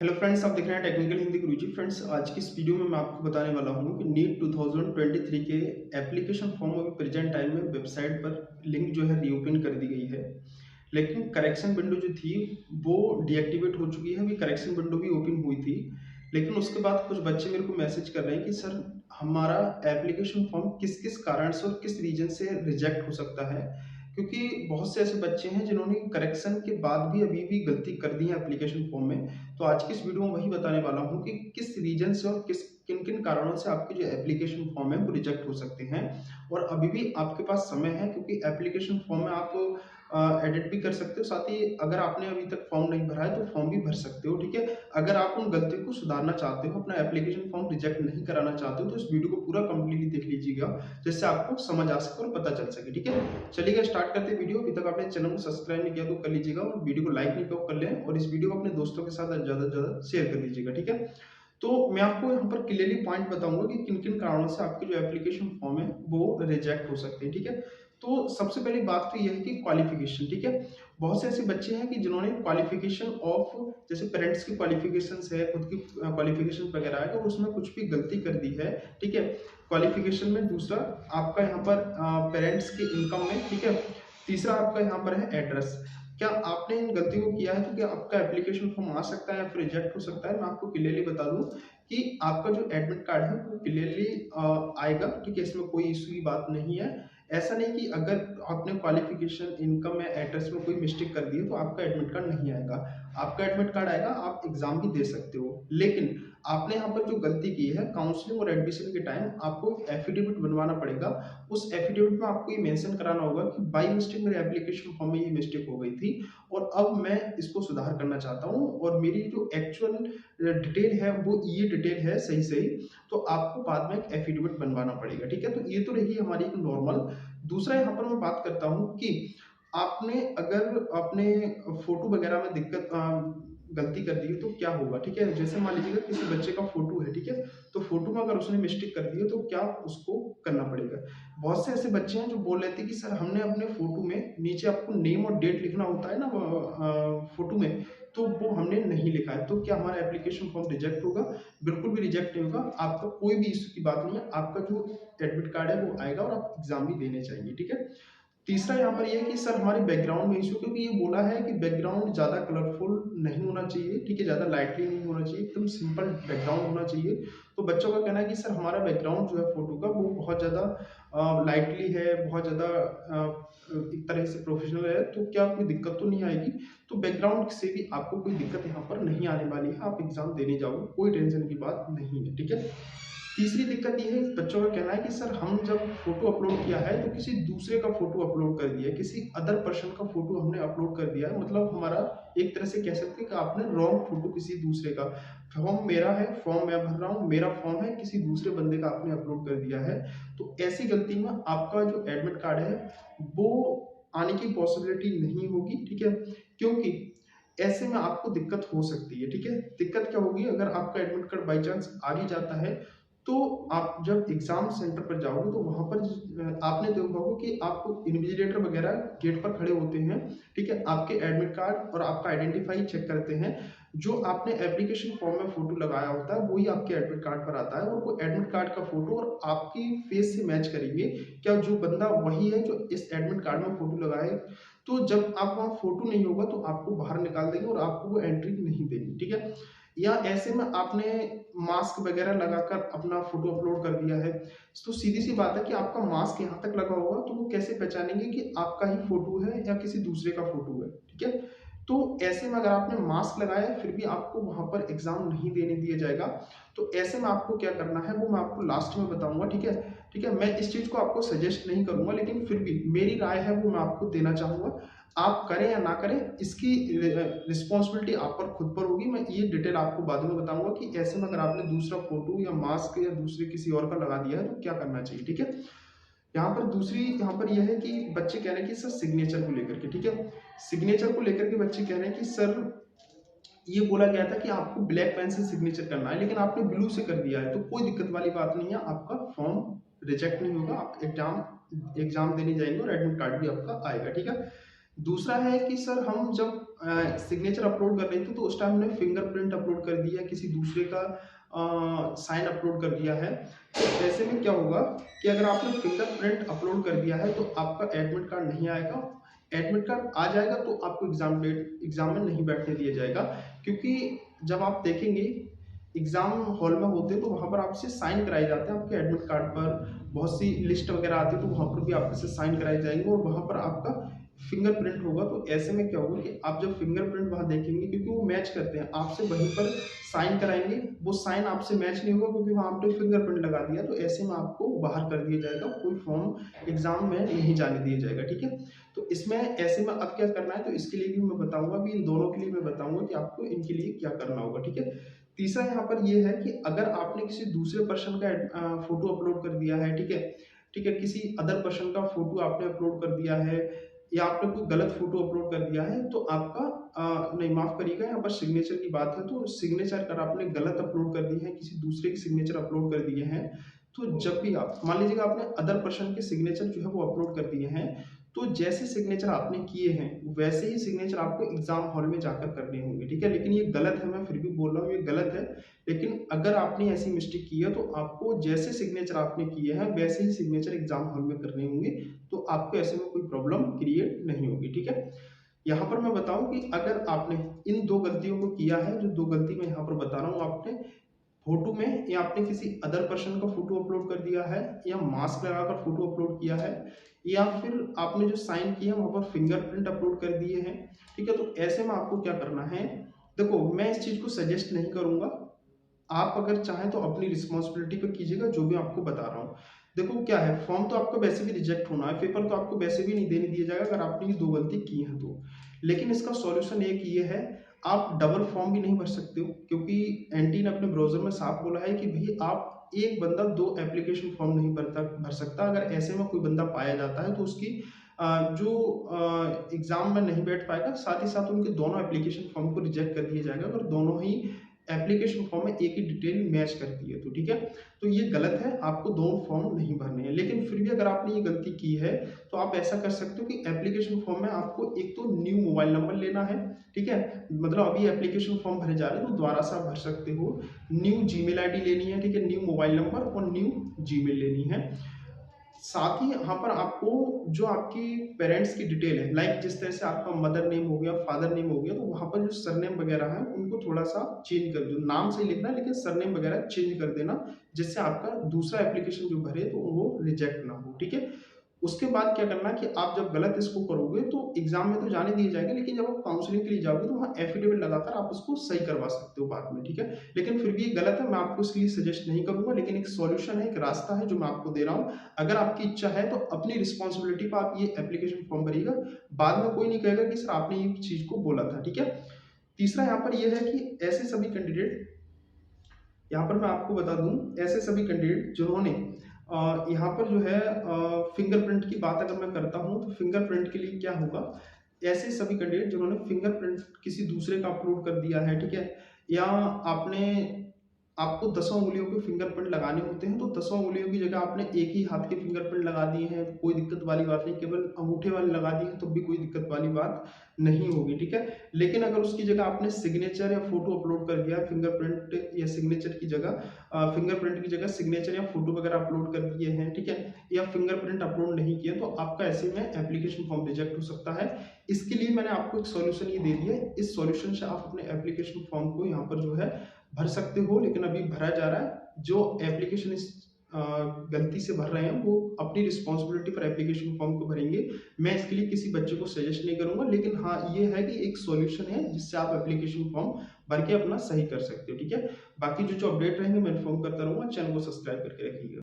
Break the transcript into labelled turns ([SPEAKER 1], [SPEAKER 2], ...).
[SPEAKER 1] Hello friends, आप देख रहे हैं टेक्निकल हिंदी गुरुजी। फ्रेंड्स, आज की इस वीडियो में मैं आपको बताने वाला हूं कि नीट 2023 के एप्लीकेशन फॉर्म अभी प्रेजेंट टाइम में वेबसाइट पर लिंक जो है रीओपन कर दी गई है, लेकिन करेक्शन विंडो जो थी वो डीएक्टिवेट हो चुकी है। अभी करेक्शन विंडो भी ओपन हुई थी, लेकिन उसके बाद कुछ बच्चे मेरे को मैसेज कर रहे हैं कि सर, हमारा एप्लीकेशन फॉर्म किस किस कारण से और किस रीजन से रिजेक्ट हो सकता है। क्योंकि बहुत से ऐसे बच्चे हैं जिन्होंने करेक्शन के बाद भी अभी भी गलती कर दी है एप्लीकेशन फॉर्म में। तो आज की इस वीडियो में वही बताने वाला हूँ कि किस रीजन से और किन किन कारणों से आपके जो एप्लीकेशन फॉर्म है वो रिजेक्ट हो सकते हैं। और अभी भी आपके पास समय है, क्योंकि एप्लीकेशन फॉर्म में आप एडिट भी कर सकते हो। साथ ही अगर आपने अभी तक फॉर्म नहीं भरा है तो फॉर्म भी भर सकते हो, ठीक है। अगर आप उन गलतियों को सुधारना चाहते हो, अपना एप्लीकेशन फॉर्म रिजेक्ट नहीं कराना चाहते हो, तो इस वीडियो को पूरा कंप्लीटली देख लीजिएगा, जिससे आपको समझ आ सके और पता चल सके, ठीक है। चलिए स्टार्ट करते हैं वीडियो। अभी तक आपने चैनल को सब्सक्राइब नहीं किया तो कर लीजिएगा, और वीडियो को लाइक नहीं किया तो कर लें, और इस वीडियो को अपने दोस्तों के साथ ज्यादा से ज्यादा शेयर कर दीजिएगा, ठीक है। तो मैं आपको यहाँ पर क्लियरली पॉइंट बताऊंगा कि किन किन कारणों से आपके जो एप्लीकेशन फॉर्म है वो रिजेक्ट हो सकते हैं, ठीक है। तो सबसे पहली बात तो यह है कि क्वालिफिकेशन, ठीक है। बहुत से ऐसे बच्चे हैं कि जिन्होंने क्वालिफिकेशन ऑफ, जैसे पेरेंट्स की क्वालिफिकेशंस है, खुद की क्वालिफिकेशन वगैरह है, तो उसमें कुछ भी गलती कर दी है, ठीक है। क्वालिफिकेशन में दूसरा आपका यहाँ पर पेरेंट्स की इनकम में, ठीक है। तीसरा आपका यहाँ पर है एड्रेस। क्या आपने इन गलतियों को किया है तो क्या आपका एप्लीकेशन फॉर्म आ सकता है या फिर रिजेक्ट हो सकता है। मैं आपको क्लियरली बता दूं कि आपका जो एडमिट कार्ड है वो क्लियरली आएगा, ठीक है। इसमें कोई इशू की बात नहीं है। ऐसा नहीं कि अगर आपने क्वालिफिकेशन, इनकम या एड्रेस में कोई मिस्टेक कर दी है तो आपका एडमिट कार्ड नहीं आएगा। आपका एडमिट कार्ड आएगा, आप एग्जाम भी दे सकते हो। लेकिन आपने यहाँ पर जो गलती की है, काउंसलिंग और एडमिशन के टाइम आपको एफिडेविट बनवाना पड़ेगा। उस एफिडेविट में आपको ये मेंशन कराना होगा कि बाई मिस्टेक मेरे एप्लीकेशन फॉर्म में ये मिस्टेक हो गई थी, और अब मैं इसको सुधार करना चाहता हूँ, और मेरी जो एक्चुअल डिटेल है वो ये डिटेल है सही सही। तो आपको बाद में एक एफिडेविट बनवाना पड़ेगा, ठीक है। तो ये तो रही हमारी एक नॉर्मल। दूसरा यहाँ पर मैं बात करता हूँ कि आपने अगर अपने फोटो वगैरह में दिक्कत गलती कर दी है तो क्या होगा, ठीक है। जैसे मान लीजिएगा किसी बच्चे का फोटो है, ठीक है। तो फोटो में अगर उसने मिस्टेक कर दी है तो क्या उसको करना पड़ेगा। बहुत से ऐसे बच्चे हैं जो बोल रहे थे कि सर, हमने अपने फोटो में नीचे आपको नेम और डेट लिखना होता है ना फोटो में, तो वो हमने नहीं लिखा है, तो क्या हमारा एप्लीकेशन फॉर्म रिजेक्ट होगा। बिल्कुल भी रिजेक्ट नहीं होगा। आपका कोई भी इश्यू की बात नहीं है। आपका जो एडमिट कार्ड है वो आएगा और आप एग्जाम भी देने चाहिए, ठीक है। तीसरा यहाँ पर ये है कि सर, हमारे बैकग्राउंड में इशू, क्योंकि ये बोला है कि बैकग्राउंड ज़्यादा कलरफुल नहीं होना चाहिए, ठीक है। ज़्यादा लाइटली नहीं होना चाहिए, एकदम सिंपल बैकग्राउंड होना चाहिए। तो बच्चों का कहना है कि सर, हमारा बैकग्राउंड जो है फोटो का वो बहुत ज़्यादा लाइटली है, बहुत ज़्यादा एक तरह से प्रोफेशनल है, तो क्या कोई दिक्कत तो नहीं आएगी। तो बैकग्राउंड से भी आपको कोई दिक्कत यहाँ पर नहीं आने वाली है। आप एग्जाम देने जाओगे, कोई टेंशन की बात नहीं है, ठीक है। तीसरी दिक्कत ये है, बच्चों का कहना है कि सर, हम जब फोटो अपलोड किया है तो किसी दूसरे का फोटो अपलोड कर दिया है, किसी अदर पर्सन का फोटो हमने अपलोड कर दिया है। मतलब हमारा एक तरह से कह सकते हैं कि आपने रॉन्ग फोटो किसी दूसरे का, फॉर्म मेरा है, फॉर्म मैं भर रहा हूँ, मेरा फॉर्म है, किसी दूसरे बंदे का आपने अपलोड कर दिया है। तो ऐसी गलती में आपका जो एडमिट कार्ड है वो आने की पॉसिबिलिटी नहीं होगी, ठीक है। क्योंकि ऐसे में आपको दिक्कत हो सकती है, ठीक है। दिक्कत क्या होगी, अगर आपका एडमिट कार्ड बाई चांस आ भी जाता है, तो आप जब एग्जाम सेंटर पर जाओगे तो वहां पर आपने देखा होगा कि आप इन्विजिलेटर वगैरह गेट पर खड़े होते हैं, ठीक है। आपके एडमिट कार्ड और आपका आइडेंटिफाई चेक करते हैं। जो आपने एप्लीकेशन फॉर्म में फोटो लगाया होता है वही आपके एडमिट कार्ड पर आता है, और वो एडमिट कार्ड का फोटो और आपकी फेस से मैच करेंगे। क्या जो बंदा वही है जो इस एडमिट कार्ड में फोटो लगाए। तो जब आप वहाँ फोटो नहीं होगा तो आपको बाहर निकाल देंगे और आपको वो एंट्री नहीं देंगे, ठीक है। या ऐसे में आपने मास्क वगैरह लगाकर अपना फोटो अपलोड कर दिया है, तो सीधी सी बात है कि आपका मास्क यहाँ तक लगा होगा तो वो कैसे पहचानेंगे कि आपका ही फोटो है या किसी दूसरे का फोटो है, ठीक है। तो ऐसे में अगर आपने मास्क लगाया है फिर भी आपको वहां पर एग्जाम नहीं देने दिया जाएगा। तो ऐसे में आपको क्या करना है वो मैं आपको लास्ट में बताऊंगा, ठीक है। ठीक है, मैं इस चीज को आपको सजेस्ट नहीं करूंगा, लेकिन फिर भी मेरी राय है वो मैं आपको देना चाहूंगा। आप करें या ना करें, इसकी रिस्पॉन्सिबिलिटी आप पर खुद पर होगी। मैं ये डिटेल आपको बाद में बताऊंगा कि ऐसे में अगर आपने दूसरा फोटो या मास्क या दूसरे किसी और का लगा दिया है तो क्या करना चाहिए, ठीक है। यहाँ पर दूसरी, यहाँ पर यह है कि बच्चे कह रहे हैं कि सर, सिग्नेचर को लेकर के, ठीक है। सिग्नेचर को लेकर के बच्चे कह रहे हैं कि सर, ये बोला गया था कि आपको ब्लैक पेन से सिग्नेचर करना है, लेकिन आपने ब्लू से कर दिया है। तो कोई दिक्कत वाली बात नहीं है, आपका फॉर्म रिजेक्ट नहीं होगा। आप एग्जाम एग्जाम देने जाएंगे और एडमिट कार्ड भी आपका आएगा, ठीक है। दूसरा है कि सर हम जब सिग्नेचर अपलोड कर रहे थे तो उस टाइम हमने फिंगरप्रिंट अपलोड कर दिया, किसी दूसरे का साइन अपलोड कर दिया है। तो ऐसे में क्या होगा कि अगर आपने फिंगरप्रिंट अपलोड कर दिया है तो आपका एडमिट कार्ड नहीं आएगा। एडमिट कार्ड आ जाएगा तो आपको एग्जाम में नहीं बैठने दिया जाएगा, क्योंकि जब आप देखेंगे एग्जाम हॉल में होते हैं तो वहाँ पर आपसे साइन कराए जाते हैं आपके एडमिट कार्ड पर। बहुत सी लिस्ट वगैरह आती है तो वहाँ पर भी आपसे साइन कराए जाएंगे और वहाँ पर आपका फिंगरप्रिंट होगा। तो ऐसे में क्या होगा कि आप जब फिंगरप्रिंट वहाँ देखेंगे, क्योंकि वो मैच करते हैं, आपसे वहीं पर साइन कराएंगे, वो साइन आपसे मैच नहीं होगा क्योंकि वहाँ आपने फिंगरप्रिंट लगा दिया। तो ऐसे में आपको बाहर कर दिया जाएगा, कोई फॉर्म एग्जाम में नहीं जाने दिया जाएगा, ठीक है। तो इसमें ऐसे में अब क्या करना है, तो इसके लिए भी मैं बताऊंगा, भी इन दोनों के लिए मैं बताऊंगा कि आपको इनके लिए क्या करना होगा, ठीक है। तीसरा यहाँ पर ये है कि अगर आपने किसी दूसरे पर्सन का फोटो अपलोड कर दिया है, ठीक है, ठीक है, किसी अदर पर्सन का फोटो आपने अपलोड कर दिया है या आपने कोई गलत फोटो अपलोड कर दिया है, तो आपका नहीं, माफ करिएगा, यहाँ पर सिग्नेचर की बात है। तो सिग्नेचर अगर आपने गलत अपलोड कर दी है, किसी दूसरे की सिग्नेचर अपलोड कर दिए हैं, तो जब भी आप मान लीजिएगा आपने अदर पर्सन के सिग्नेचर जो है वो अपलोड कर दिए हैं, तो जैसे सिग्नेचर आपने किए हैं वैसे ही सिग्नेचर आपको एग्जाम हॉल में जाकर करने होंगे, ठीक है। लेकिन ये गलत है, मैं फिर भी बोल रहा हूँ ये गलत है। लेकिन अगर आपने ऐसी मिस्टेक की है तो आपको जैसे सिग्नेचर आपने किए हैं वैसे ही सिग्नेचर एग्जाम हॉल में करने होंगे, तो आपको ऐसे में कोई प्रॉब्लम क्रिएट नहीं होगी, ठीक है। यहाँ पर मैं बताऊं कि अगर आपने इन दो गलतियों को किया है, जो दो गलती मैं यहाँ पर बता रहा हूँ, आपने फोटो में या आपने किसी अदर पर्सन का फोटो अपलोड कर दिया है या मास्क लगाकर फोटो अपलोड किया है या फिर आपने जो साइन किया है वहां पर फिंगरप्रिंट अपलोड कर दिए हैं, ठीक है। तो ऐसे में आपको क्या करना है, देखो मैं इस चीज को सजेस्ट नहीं करूंगा। आप अगर चाहें तो अपनी रिस्पॉन्सिबिलिटी पे कीजिएगा जो भी आपको बता रहा हूँ। देखो क्या है, फॉर्म तो आपका वैसे भी रिजेक्ट होना है, पेपर तो आपको वैसे भी नहीं देने दिया जाएगा अगर आपने ये दो गलती की है तो। लेकिन इसका सॉल्यूशन एक ये है, आप डबल फॉर्म भी नहीं भर सकते हो, क्योंकि एंटी ने अपने ब्राउजर में साफ बोला है कि भाई आप एक बंदा दो एप्लीकेशन फॉर्म नहीं भर सकता। अगर ऐसे में कोई बंदा पाया जाता है तो उसकी जो एग्जाम में नहीं बैठ पाएगा, साथ ही साथ उनके दोनों एप्लीकेशन फॉर्म को रिजेक्ट कर दिया जाएगा अगर दोनों ही एप्लीकेशन फॉर्म में एक ही डिटेल मैच करती है तो, ठीक है। तो ये गलत है, आपको दोनों फॉर्म नहीं भरने हैं। लेकिन फिर भी अगर आपने ये गलती की है तो आप ऐसा कर सकते हो कि एप्लीकेशन फॉर्म में आपको एक तो न्यू मोबाइल नंबर लेना है, ठीक है। मतलब अभी एप्लीकेशन फॉर्म भरे जा रहे हैं तो दोबारा से आप भर सकते हो। न्यू जीमेल आईडी लेनी है, ठीक है, न्यू मोबाइल नंबर और न्यू जीमेल लेनी है। साथ ही यहाँ पर आपको जो आपकी पेरेंट्स की डिटेल है, लाइक जिस तरह से आपका मदर नेम हो गया, फादर नेम हो गया, तो वहाँ पर जो सरनेम वगैरह है उनको थोड़ा सा चेंज कर दो। नाम से ही लिखना है लेकिन सरनेम वगैरह चेंज कर देना, जिससे आपका दूसरा एप्लीकेशन जो भरे तो वो रिजेक्ट ना हो, ठीक है। उसके बाद क्या करना है कि आप जब गलत इसको करोगे तो एग्जाम में तो जाने दिए जाएंगे, लेकिन जब आप काउंसलिंग के लिए जाओगे तो वहाँ एफिडेविट लगाकर आप उसको सही करवा सकते हो बाद में, ठीक है। लेकिन फिर भी ये गलत है, मैं आपको इसके लिए सजेस्ट नहीं करूंगा, लेकिन एक सॉल्यूशन है, एक रास्ता है जो मैं आपको दे रहा हूँ। अगर आपकी इच्छा है तो अपनी रिस्पॉन्सिबिलिटी पर आप ये एप्लीकेशन फॉर्म भरिएगा, बाद में कोई नहीं कहेगा कि सर आपने ये चीज को बोला था, ठीक है। तीसरा यहाँ पर यह है कि ऐसे सभी कैंडिडेट, यहाँ पर मैं आपको बता दूं, ऐसे सभी कैंडिडेट जिन्होंने यहाँ पर जो है फिंगरप्रिंट की बात अगर मैं करता हूँ तो फिंगरप्रिंट के लिए क्या होगा, ऐसे सभी कैंडिडेट जिन्होंने फिंगरप्रिंट किसी दूसरे का अपलोड कर दिया है, ठीक है, या आपने आपको 10 उंगलियों के फिंगरप्रिंट लगाने होते हैं तो 10 उंगलियों की जगह आपने एक ही हाथ के फिंगरप्रिंट लगा दिए हैं, कोई दिक्कत वाली बात नहीं, केवल अंगूठे वाले लगा दिए हैं तो भी कोई दिक्कत वाली बात नहीं होगी, ठीक है। लेकिन अगर उसकी जगह आपने सिग्नेचर या फोटो अपलोड कर दिया, फिंगरप्रिंट या सिग्नेचर की जगह फिंगरप्रिंट की जगह सिग्नेचर या फोटो वगैरह अपलोड कर दिए हैं, ठीक है, या फिंगरप्रिंट अपलोड नहीं किया, तो आपका ऐसे में एप्लीकेशन फॉर्म रिजेक्ट हो सकता है। इसके लिए मैंने आपको एक सॉल्यूशन ये दे दिया है, इस सॉल्यूशन से आप अपने एप्लीकेशन फॉर्म को यहाँ पर जो है भर सकते हो, लेकिन अभी भरा जा रहा है। जो एप्लीकेशन इस गलती से भर रहे हैं वो अपनी रिस्पॉन्सिबिलिटी पर एप्लीकेशन फॉर्म को भरेंगे। मैं इसके लिए किसी बच्चे को सजेस्ट नहीं करूंगा, लेकिन हाँ ये है कि एक सॉल्यूशन है जिससे आप एप्लीकेशन फॉर्म भर के अपना सही कर सकते हो, ठीक है। बाकी जो जो अपडेट रहेंगे मैं इन्फॉर्म करता रहूंगा, चैनल को सब्सक्राइब करके रखिएगा।